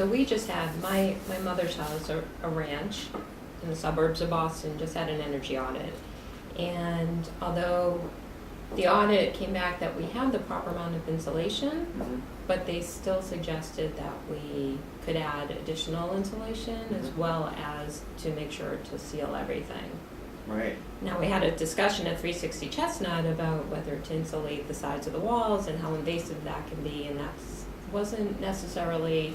So we just had, my mother's house, a ranch in the suburbs of Boston, just had an energy audit. And although the audit came back that we had the proper amount of insulation, but they still suggested that we could add additional insulation as well as to make sure to seal everything. Right. Now, we had a discussion at 360 Chestnut about whether to insulate the sides of the walls and how invasive that can be, and that wasn't necessarily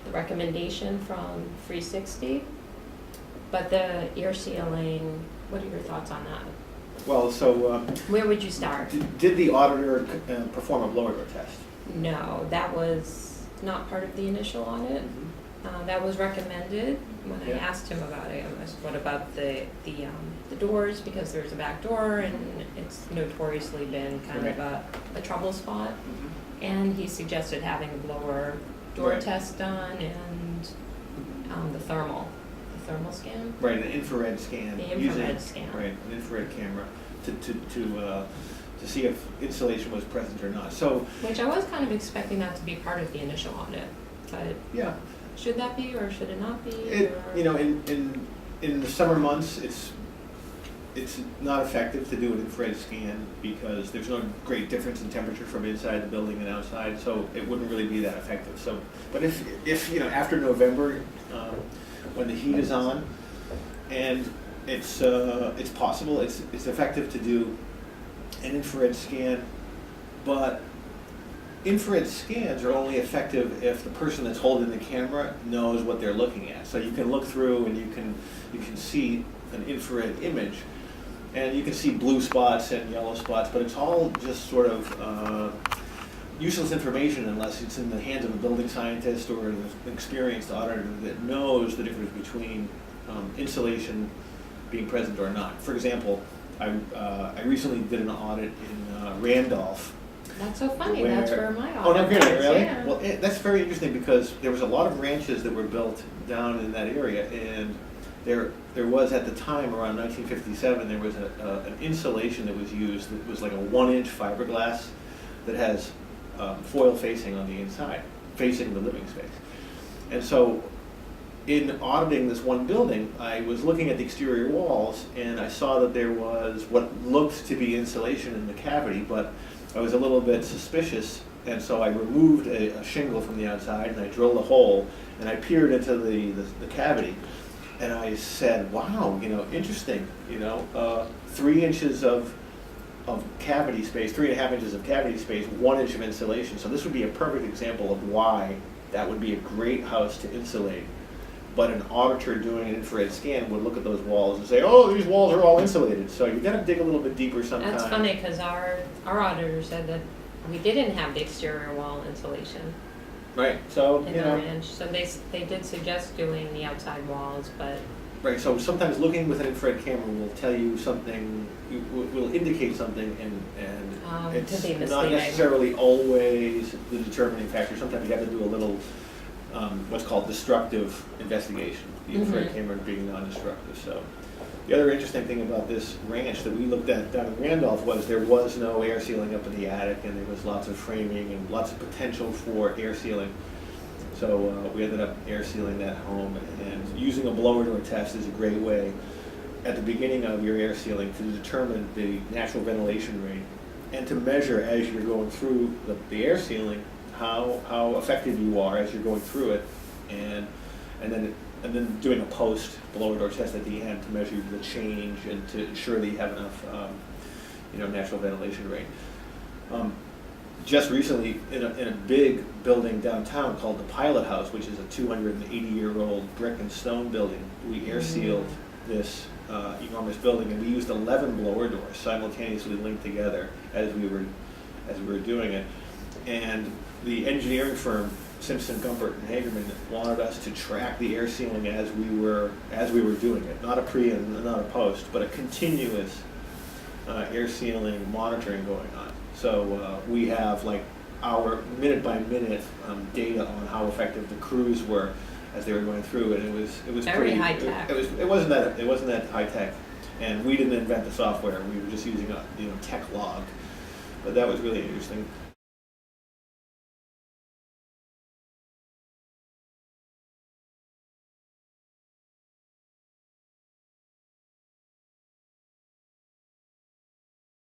the recommendation from 360. But the ear sealing, what are your thoughts on that? Well, so Where would you start? did the auditor perform a blower door test? No, that was not part of the initial audit. That was recommended when I asked him about it. I asked, what about the doors, because there's a back door and it's notoriously been kind of a trouble spot. And he suggested having a blower door test done and the thermal scan. Right, an infrared scan. The infrared scan. Right, an infrared camera to see if insulation was present or not. So, which I was kind of expecting that to be part of the initial audit, but yeah. Should that be or should it not be? You know, in the summer months, it's not effective to do an infrared scan because there's no great difference in temperature from inside the building and outside, so it wouldn't really be that effective. So, but if you know, after November, when the heat is on, and it's possible, it's effective to do an infrared scan, but infrared scans are only effective if the person that's holding the camera knows what they're looking at. So you can look through and you can see an infrared image, and you can see blue spots and yellow spots, but it's all just sort of useless information unless it's in the hands of a building scientist or an experienced auditor that knows the difference between insulation being present or not. For example, I recently did an audit in Randolph. That's so funny. That's where my audit. Oh, no kidding, really? Yeah. Well, that's very interesting because there was a lot of ranches that were built down in that area, and there was at the time around 1957 there was an insulation that was used that was like a 1-inch fiberglass that has foil facing on the inside, facing the living space. And so, in auditing this one building, I was looking at the exterior walls, and I saw that there was what looked to be insulation in the cavity, but I was a little bit suspicious, and so I removed a shingle from the outside, and I drilled a hole, and I peered into the cavity, and I said, wow, you know, interesting, you know, 3 inches of cavity space, 3.5 inches of cavity space, 1 inch of insulation. So this would be a perfect example of why that would be a great house to insulate. But an auditor doing an infrared scan would look at those walls and say, oh, these walls are all insulated. So you've got to dig a little bit deeper sometimes. That's funny because our auditor said that we didn't have the exterior wall insulation Right. So, in you the know. ranch. So they did suggest doing the outside walls, but Right. So sometimes looking with an infrared camera will tell you something, will indicate something, and it could be it's not misleading. necessarily always the determining factor. Sometimes you have to do a little what's called destructive investigation, the infrared camera being non-destructive. So the other interesting thing about this ranch that we looked at down in Randolph was there was no air sealing up in the attic, and there was lots of framing and lots of potential for air sealing. So we ended up air sealing that home, and using a blower door test is a great way at the beginning of your air sealing to determine the natural ventilation rate and to measure as you're going through the air sealing how effective you are as you're going through it, and then doing a post blower door test at the end to measure the change and to ensure that you have enough natural ventilation rate. Just recently, in a big building downtown called the Pilot House, which is a 280-year-old brick and stone building, we air sealed this enormous building, and we used 11 blower doors simultaneously linked together as we were doing it. And the engineering firm Simpson, Gumpert, and Hagerman wanted us to track the air sealing as we were doing it, not a pre and not a post, but a continuous air sealing monitoring going on. So we have like our minute by minute data on how effective the crews were as they were going through, and it was very pretty high tech. It wasn't that high tech, and we didn't invent the software. We were just using a tech log, but that was really interesting.